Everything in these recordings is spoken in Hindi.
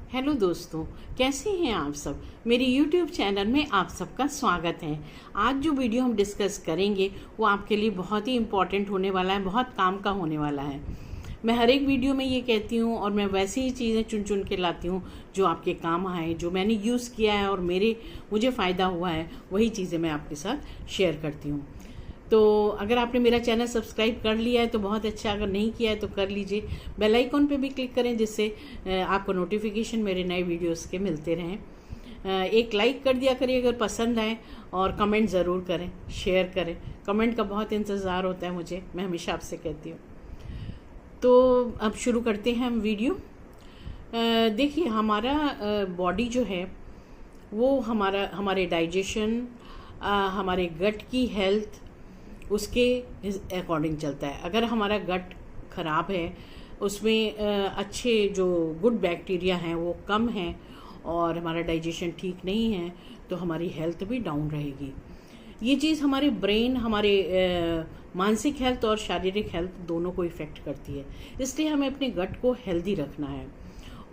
हेलो दोस्तों, कैसे हैं आप सब। मेरे YouTube चैनल में आप सबका स्वागत है। आज जो वीडियो हम डिस्कस करेंगे वो आपके लिए बहुत ही इम्पॉर्टेंट होने वाला है, बहुत काम का होने वाला है। मैं हर एक वीडियो में ये कहती हूँ और मैं वैसी ही चीज़ें चुन चुन के लाती हूँ जो आपके काम आए, जो मैंने यूज़ किया है और मुझे फ़ायदा हुआ है, वही चीज़ें मैं आपके साथ शेयर करती हूँ। तो अगर आपने मेरा चैनल सब्सक्राइब कर लिया है तो बहुत अच्छा, अगर नहीं किया है तो कर लीजिए। बेल आइकॉन पे भी क्लिक करें जिससे आपको नोटिफिकेशन मेरे नए वीडियोस के मिलते रहें। एक लाइक कर दिया करिए अगर पसंद आए, और कमेंट ज़रूर करें, शेयर करें। कमेंट का बहुत इंतज़ार होता है मुझे, मैं हमेशा आपसे कहती हूँ। तो अब शुरू करते हैं हम वीडियो। देखिए, हमारा बॉडी जो है वो हमारे डाइजेशन, हमारे गट की हेल्थ, उसके अकॉर्डिंग चलता है। अगर हमारा गट खराब है, उसमें अच्छे जो गुड बैक्टीरिया हैं वो कम हैं और हमारा डाइजेशन ठीक नहीं है, तो हमारी हेल्थ भी डाउन रहेगी। ये चीज़ हमारे ब्रेन, हमारे मानसिक हेल्थ और शारीरिक हेल्थ दोनों को इफ़ेक्ट करती है। इसलिए हमें अपने गट को हेल्दी रखना है।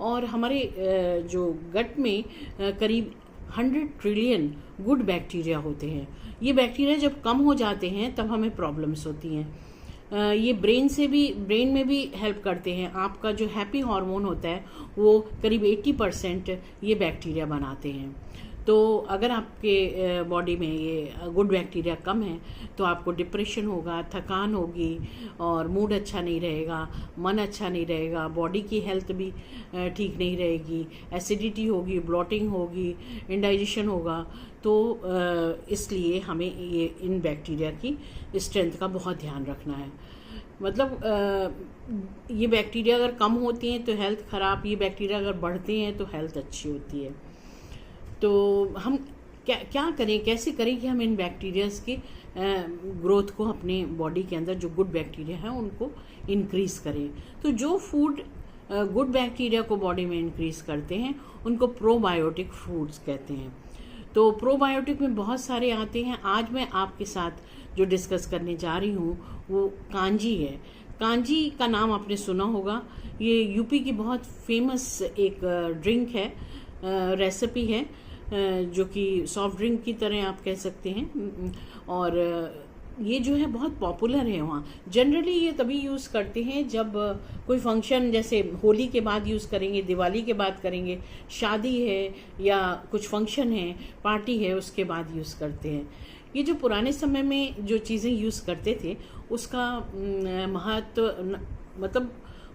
और हमारे जो गट में करीब 100 ट्रिलियन गुड बैक्टीरिया होते हैं। ये बैक्टीरिया जब कम हो जाते हैं तब हमें प्रॉब्लम्स होती हैं। ये ब्रेन में भी हेल्प करते हैं। आपका जो हैप्पी हार्मोन होता है वो करीब 80% ये बैक्टीरिया बनाते हैं। तो अगर आपके बॉडी में ये गुड बैक्टीरिया कम है तो आपको डिप्रेशन होगा, थकान होगी और मूड अच्छा नहीं रहेगा, मन अच्छा नहीं रहेगा, बॉडी की हेल्थ भी ठीक नहीं रहेगी, एसिडिटी होगी, ब्लॉटिंग होगी, इंडाइजेशन होगा। तो इसलिए हमें ये इन बैक्टीरिया की स्ट्रेंथ का बहुत ध्यान रखना है। मतलब ये बैक्टीरिया अगर कम होती हैं तो हेल्थ ख़राब, ये बैक्टीरिया अगर बढ़ते हैं तो हेल्थ अच्छी होती है। तो हम क्या करें, कैसे करें कि हम इन बैक्टीरियाज की ग्रोथ को अपने बॉडी के अंदर, जो गुड बैक्टीरिया हैं उनको इंक्रीज़ करें। तो जो फूड गुड बैक्टीरिया को बॉडी में इंक्रीज़ करते हैं उनको प्रोबायोटिक फूड्स कहते हैं। तो प्रोबायोटिक में बहुत सारे आते हैं। आज मैं आपके साथ जो डिस्कस करने जा रही हूँ वो कांजी है। कांजी का नाम आपने सुना होगा। ये यूपी की बहुत फेमस एक ड्रिंक है, रेसिपी है, जो कि सॉफ्ट ड्रिंक की तरह आप कह सकते हैं। और ये जो है बहुत पॉपुलर है वहाँ। जनरली ये तभी यूज़ करते हैं जब कोई फंक्शन, जैसे होली के बाद यूज़ करेंगे, दिवाली के बाद करेंगे, शादी है या कुछ फंक्शन है, पार्टी है, उसके बाद यूज़ करते हैं। ये जो पुराने समय में जो चीज़ें यूज़ करते थे उसका महत्व, मतलब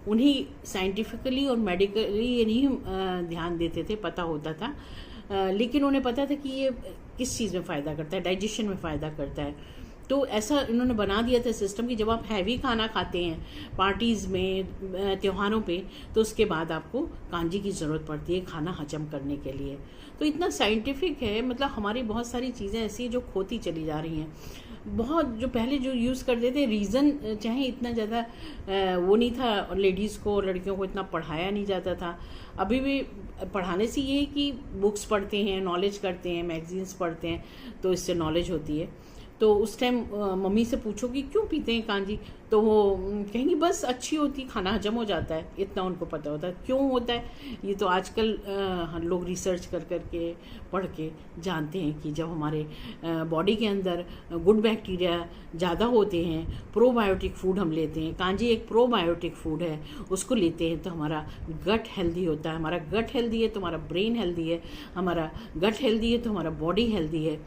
उन्हीं साइंटिफिकली और मेडिकली ये नहीं ध्यान देते थे, पता होता था, लेकिन उन्हें पता था कि ये किस चीज़ में फ़ायदा करता है, डाइजेशन में फ़ायदा करता है। तो ऐसा इन्होंने बना दिया था सिस्टम कि जब आप हैवी खाना खाते हैं पार्टीज़ में, त्योहारों पे, तो उसके बाद आपको कांजी की ज़रूरत पड़ती है खाना हजम करने के लिए। तो इतना साइंटिफिक है। मतलब हमारी बहुत सारी चीज़ें ऐसी हैं जो खोती चली जा रही हैं। बहुत जो पहले जो यूज़ करते थे, रीज़न चाहे इतना ज़्यादा वो नहीं था, और लेडीज़ को, लड़कियों को इतना पढ़ाया नहीं जाता था। अभी भी पढ़ाने से ये है कि बुक्स पढ़ते हैं, नॉलेज करते हैं, मैगजीन्स पढ़ते हैं, तो इससे नॉलेज होती है। तो उस टाइम मम्मी से पूछो कि क्यों पीते हैं कांजी, तो वो कहेंगी बस अच्छी होती, खाना हजम हो जाता है, इतना उनको पता होता है। क्यों होता है ये तो आजकल लोग रिसर्च कर के पढ़ के जानते हैं कि जब हमारे बॉडी के अंदर गुड बैक्टीरिया ज़्यादा होते हैं, प्रोबायोटिक फूड हम लेते हैं, कांजी एक प्रोबायोटिक फूड है, उसको लेते हैं तो हमारा गट हेल्दी होता है। हमारा गट हेल्दी है तो हमारा ब्रेन हेल्दी है, हमारा गट हेल्दी है तो हमारा बॉडी हेल्दी है।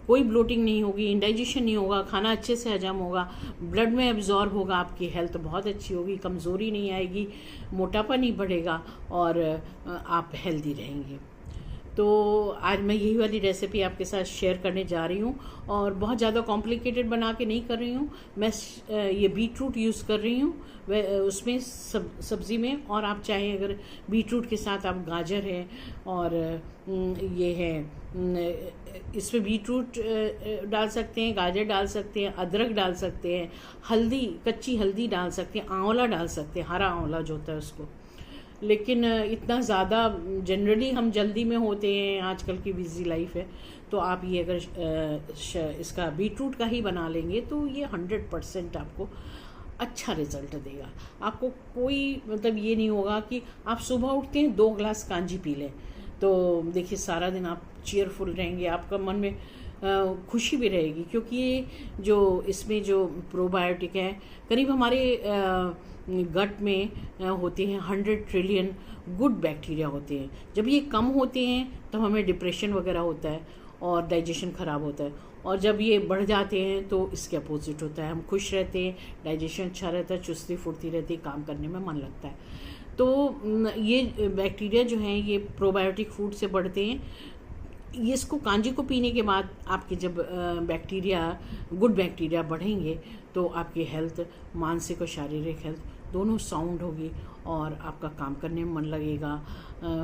कोई ब्लोटिंग नहीं होगी, इंडाइजेशन नहीं होगा, खाना अच्छे से हजम होगा, ब्लड में एब्जॉर्ब होगा, आपकी हेल्थ बहुत अच्छी होगी, कमज़ोरी नहीं आएगी, मोटापा नहीं बढ़ेगा और आप हेल्दी रहेंगे। तो आज मैं यही वाली रेसिपी आपके साथ शेयर करने जा रही हूँ, और बहुत ज़्यादा कॉम्प्लिकेटेड बना के नहीं कर रही हूँ। मैं ये बीटरूट यूज़ कर रही हूँ उसमें सब्ज़ी में, और आप चाहें अगर बीटरूट के साथ आप गाजर है और ये है, इसमें बीटरूट डाल सकते हैं, गाजर डाल सकते हैं, अदरक डाल सकते हैं, हल्दी, कच्ची हल्दी डाल सकते हैं, आंवला डाल सकते हैं, हरा आंवला जो होता है उसको। लेकिन इतना ज़्यादा जनरली हम जल्दी में होते हैं, आजकल की बिजी लाइफ है, तो आप ये अगर इसका बीटरूट का ही बना लेंगे तो ये 100% आपको अच्छा रिजल्ट देगा। आपको कोई मतलब ये नहीं होगा कि आप सुबह उठते हैं 2 ग्लास कांजी पी लें तो देखिए सारा दिन आप चीयरफुल रहेंगे, आपका मन में खुशी भी रहेगी, क्योंकि ये जो इसमें जो प्रोबायोटिक है करीब हमारे गट में होते हैं 100 ट्रिलियन गुड बैक्टीरिया होते हैं। जब ये कम होते हैं तब हमें डिप्रेशन वगैरह होता है और डाइजेशन ख़राब होता है, और जब ये बढ़ जाते हैं तो इसके अपोजिट होता है, हम खुश रहते हैं, डाइजेशन अच्छा रहता है, चुस्ती फुर्ती रहती है, काम करने में मन लगता है। तो ये बैक्टीरिया जो हैं ये प्रोबायोटिक फूड से बढ़ते हैं। ये इसको कांजी को पीने के बाद आपके जब बैक्टीरिया गुड बैक्टीरिया बढ़ेंगे तो आपकी हेल्थ, मानसिक और शारीरिक हेल्थ दोनों साउंड होगी और आपका काम करने में मन लगेगा,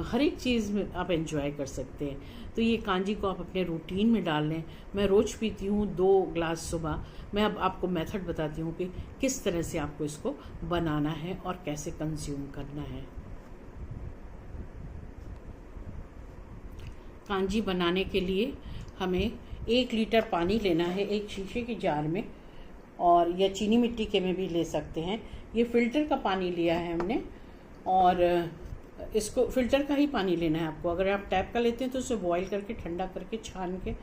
हर एक चीज़ में आप एंजॉय कर सकते हैं। तो ये कांजी को आप अपने रूटीन में डाल लें। मैं रोज़ पीती हूँ 2 ग्लास सुबह। मैं अब आपको मेथड बताती हूँ कि किस तरह से आपको इसको बनाना है और कैसे कंज्यूम करना है। कांजी बनाने के लिए हमें 1 लीटर पानी लेना है एक शीशे के जार में, और या चीनी मिट्टी के में भी ले सकते हैं। ये फ़िल्टर का पानी लिया है हमने, और इसको फ़िल्टर का ही पानी लेना है आपको। अगर आप टैप का लेते हैं तो उसे बॉईल करके ठंडा करके छान के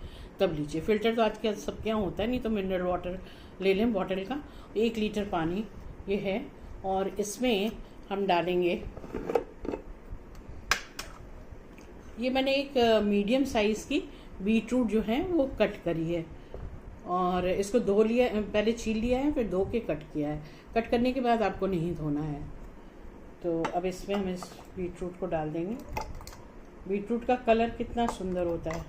तब लीजिए। फ़िल्टर तो आजकल सबके यहाँ होता है, नहीं तो मिनरल वाटर ले लें बॉटल का। 1 लीटर पानी ये है, और इसमें हम डालेंगे, ये मैंने एक मीडियम साइज़ की बीटरूट जो है वो कट करी है, और इसको धो लिया, पहले छील लिया है फिर धो के कट किया है। कट करने के बाद आपको नहीं धोना है। तो अब इसमें हम इस बीटरूट को डाल देंगे। बीटरूट का कलर कितना सुंदर होता है,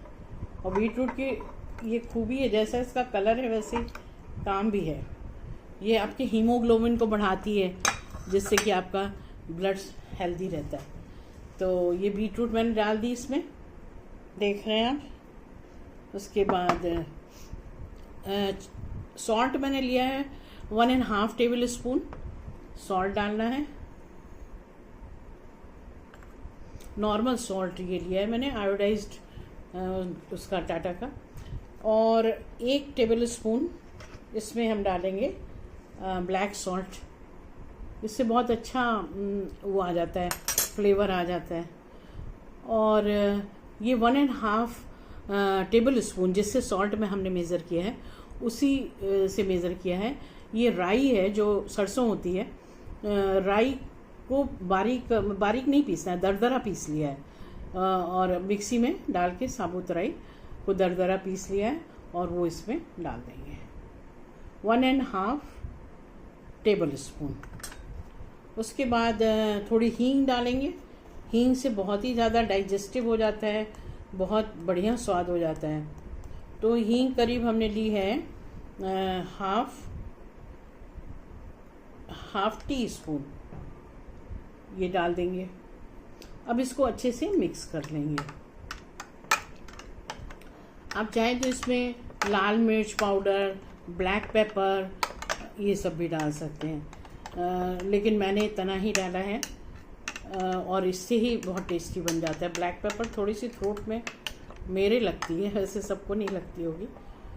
और बीटरूट की ये खूबी है, जैसा इसका कलर है वैसे काम भी है। ये आपके हीमोग्लोबिन को बढ़ाती है, जिससे कि आपका ब्लड हेल्दी रहता है। तो ये बीटरूट मैंने डाल दी इसमें, देख रहे हैं आप। उसके बाद सॉल्ट मैंने लिया है 1.5 टेबल स्पून सॉल्ट डालना है। नॉर्मल सॉल्ट ये लिया है मैंने, आयोडाइज्ड उसका टाटा का। और 1 टेबल स्पून इसमें हम डालेंगे ब्लैक सॉल्ट। इससे बहुत अच्छा वो आ जाता है, फ्लेवर आ जाता है। और ये 1.5 टेबल स्पून जिससे सॉल्ट में हमने मेज़र किया है उसी से मेज़र किया है। ये राई है जो सरसों होती है, राई को बारीक नहीं पीसना है, दरदरा पीस लिया है, और मिक्सी में डाल के साबुत राई को दरदरा पीस लिया है, और वो इसमें डाल देंगे 1.5 टेबल स्पून। उसके बाद थोड़ी हींग डालेंगे। हींग से बहुत ही ज़्यादा डाइजेस्टिव हो जाता है, बहुत बढ़िया स्वाद हो जाता है। तो हींग करीब हमने ली है हाफ टी स्पून, ये डाल देंगे। अब इसको अच्छे से मिक्स कर लेंगे। आप चाहें तो इसमें लाल मिर्च पाउडर, ब्लैक पेपर ये सब भी डाल सकते हैं, लेकिन मैंने इतना ही डाला है, और इससे ही बहुत टेस्टी बन जाता है। ब्लैक पेपर थोड़ी सी थ्रोट में मेरे लगती है, वैसे सबको नहीं लगती होगी।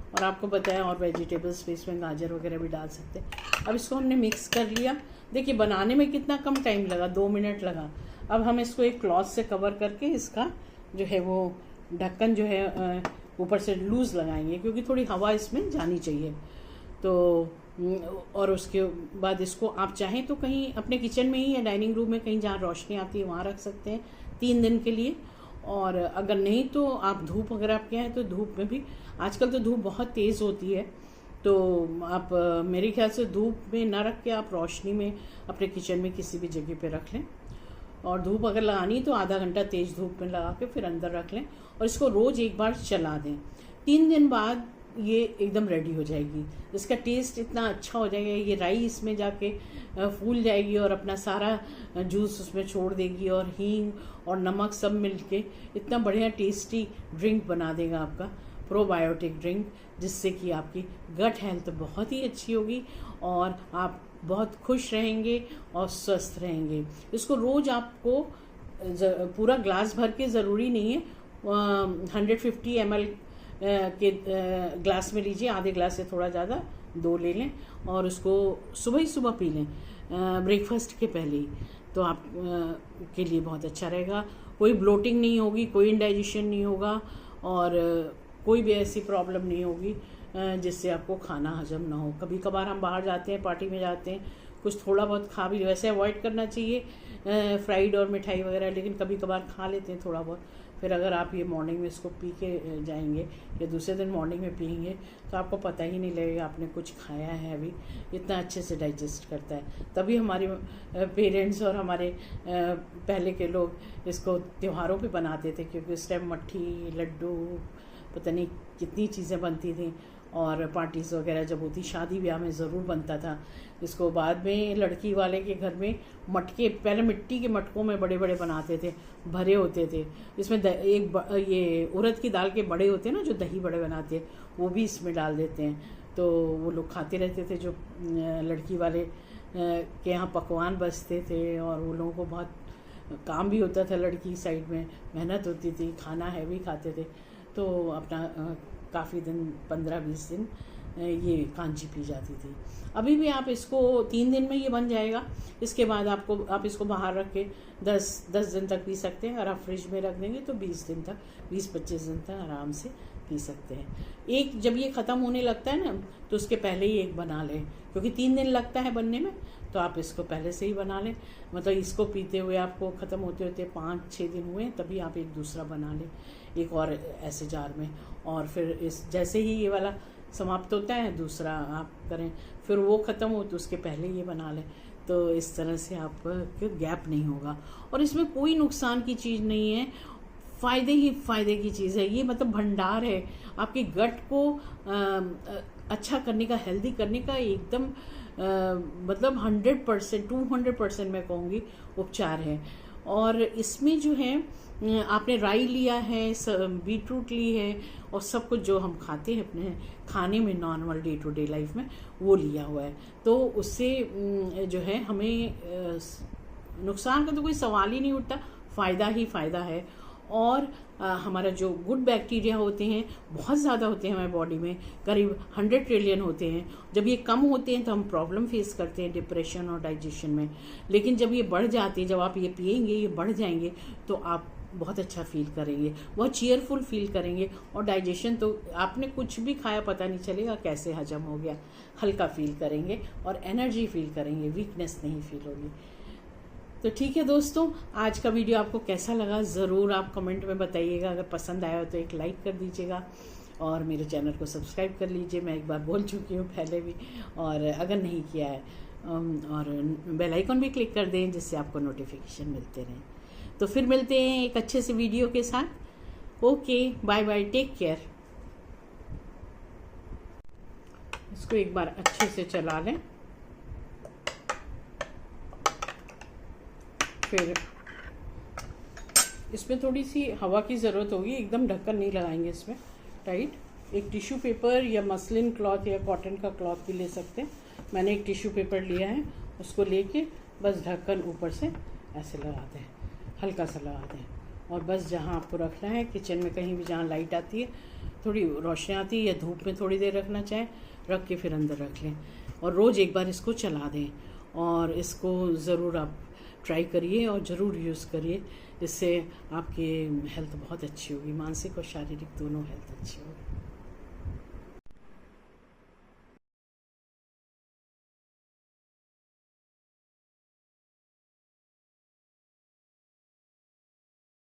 और आपको बताया, और वेजिटेबल्स भी इसमें गाजर वगैरह भी डाल सकते हैं। अब इसको हमने मिक्स कर लिया। देखिए बनाने में कितना कम टाइम लगा, 2 मिनट लगा। अब हम इसको एक क्लॉथ से कवर करके इसका जो है वो ढक्कन जो है ऊपर से लूज़ लगाएंगे, क्योंकि थोड़ी हवा इसमें जानी चाहिए। तो और उसके बाद इसको आप चाहें तो कहीं अपने किचन में ही या डाइनिंग रूम में कहीं जहाँ रोशनी आती है वहाँ रख सकते हैं 3 दिन के लिए। और अगर नहीं तो आप धूप, अगर आपके यहाँ है तो धूप में भी, आजकल तो धूप बहुत तेज़ होती है, तो आप मेरे ख्याल से धूप में ना रख के आप रोशनी में अपने किचन में किसी भी जगह पे रख लें। और धूप अगर लगानी तो आधा घंटा तेज़ धूप में लगा के फिर अंदर रख लें, और इसको रोज़ एक बार चला दें। 3 दिन बाद ये एकदम रेडी हो जाएगी। इसका टेस्ट इतना अच्छा हो जाएगा, ये राई इसमें जाके फूल जाएगी और अपना सारा जूस उसमें छोड़ देगी, और हींग और नमक सब मिलके इतना बढ़िया टेस्टी ड्रिंक बना देगा आपका, प्रोबायोटिक ड्रिंक, जिससे कि आपकी गट हेल्थ बहुत ही अच्छी होगी और आप बहुत खुश रहेंगे और स्वस्थ रहेंगे। इसको रोज़ आपको पूरा ग्लास भर के ज़रूरी नहीं है, 150 ml के ग्लास में लीजिए, आधे ग्लास से थोड़ा ज़्यादा 2 ले लें और उसको सुबह ही सुबह पी लें, ब्रेकफास्ट के पहले ही, तो आप के लिए बहुत अच्छा रहेगा। कोई ब्लोटिंग नहीं होगी, कोई इंडाइजेशन नहीं होगा और कोई भी ऐसी प्रॉब्लम नहीं होगी जिससे आपको खाना हजम ना हो। कभी कभार हम बाहर जाते हैं, पार्टी में जाते हैं, कुछ थोड़ा बहुत खा भी, वैसे अवॉइड करना चाहिए फ्राइड और मिठाई वगैरह, लेकिन कभी कभार खा लेते हैं थोड़ा बहुत। फिर अगर आप ये मॉर्निंग में इसको पी के जाएंगे या दूसरे दिन मॉर्निंग में पिएंगे तो आपको पता ही नहीं लगेगा आपने कुछ खाया है अभी, इतना अच्छे से डाइजेस्ट करता है। तभी हमारे पेरेंट्स और हमारे पहले के लोग इसको त्योहारों पे बनाते थे, क्योंकि उस टाइम मट्ठी, लड्डू, पता नहीं कितनी चीज़ें बनती थी और पार्टीज़ वगैरह जब होती, शादी ब्याह में ज़रूर बनता था इसको। बाद में लड़की वाले के घर में मटके, पहले मिट्टी के मटकों में बड़े बड़े बनाते थे, भरे होते थे, इसमें ये उड़द की दाल के बड़े होते हैं ना, जो दही बड़े बनाते हैं, वो भी इसमें डाल देते हैं। तो वो लोग खाते रहते थे, जो लड़की वाले के यहाँ पकवान बचते थे, और वो लोगों को बहुत काम भी होता था, लड़की साइड में मेहनत होती थी, खाना हैवी खाते थे, तो अपना काफ़ी दिन 15-20 दिन ये कांजी पी जाती थी। अभी भी आप इसको 3 दिन में ये बन जाएगा। इसके बाद आप इसको बाहर रख के 10 दिन तक पी सकते हैं, और आप फ्रिज में रख देंगे तो 20 दिन तक, 20-25 दिन तक आराम से पी सकते हैं। एक जब ये ख़त्म होने लगता है ना, तो उसके पहले ही एक बना लें, क्योंकि 3 दिन लगता है बनने में, तो आप इसको पहले से ही बना लें। मतलब इसको पीते हुए आपको ख़त्म होते होते 5-6 दिन हुए, तभी आप एक दूसरा बना लें, एक और ऐसे जार में, और फिर इस जैसे ही ये वाला समाप्त होता है दूसरा आप करें, फिर वो ख़त्म हो तो उसके पहले ये बना लें। तो इस तरह से आप गैप नहीं होगा, और इसमें कोई नुकसान की चीज़ नहीं है, फ़ायदे ही फ़ायदे की चीज़ है ये। मतलब भंडार है आपके गट को अच्छा करने का, हेल्दी करने का, एकदम मतलब 100%, 200% मैं कहूँगी उपचार है। और इसमें जो है आपने राई लिया है, बीटरूट ली है, और सब कुछ जो हम खाते हैं अपने खाने में normal day to day life में, वो लिया हुआ है। तो उससे जो है हमें नुकसान का तो कोई सवाल ही नहीं उठता, फ़ायदा ही फ़ायदा है। और हमारा जो गुड बैक्टीरिया होते हैं बहुत ज़्यादा होते हैं हमारे बॉडी में, करीब 100 ट्रिलियन होते हैं। जब ये कम होते हैं तो हम प्रॉब्लम फेस करते हैं डिप्रेशन और डाइजेशन में, लेकिन जब ये बढ़ जाते हैं, जब आप ये पिएंगे, ये बढ़ जाएंगे, तो आप बहुत अच्छा फील करेंगे, बहुत चीयरफुल फील करेंगे, और डाइजेशन तो आपने कुछ भी खाया पता नहीं चलेगा कैसे हजम हो गया, हल्का फील करेंगे और एनर्जी फील करेंगे, वीकनेस नहीं फील होगी। तो ठीक है दोस्तों, आज का वीडियो आपको कैसा लगा ज़रूर आप कमेंट में बताइएगा। अगर पसंद आया हो तो एक लाइक कर दीजिएगा, और मेरे चैनल को सब्सक्राइब कर लीजिए, मैं एक बार बोल चुकी हूँ पहले भी, और अगर नहीं किया है और बेल आइकन भी क्लिक कर दें, जिससे आपको नोटिफिकेशन मिलते रहें। तो फिर मिलते हैं एक अच्छे से वीडियो के साथ। Okay, bye bye, take care. इसको एक बार अच्छे से चला लें, फिर इसमें थोड़ी सी हवा की ज़रूरत होगी, एकदम ढक्कन नहीं लगाएंगे इसमें टाइट। एक टिश्यू पेपर या मसलिन क्लॉथ या कॉटन का क्लॉथ भी ले सकते हैं। मैंने एक टिश्यू पेपर लिया है, उसको लेके बस ढक्कन ऊपर से ऐसे लगा दें, हल्का सा लगा दें, और बस जहाँ आपको रखना है किचन में, कहीं भी जहाँ लाइट आती है, थोड़ी रोशनी आती है, या धूप में थोड़ी देर रखना चाहे, रख के फिर अंदर रख लें, और रोज़ एक बार इसको चला दें। और इसको ज़रूर आप ट्राई करिए और ज़रूर यूज़ करिए, इससे आपकी हेल्थ बहुत अच्छी होगी, मानसिक और शारीरिक दोनों हेल्थ अच्छी होगी।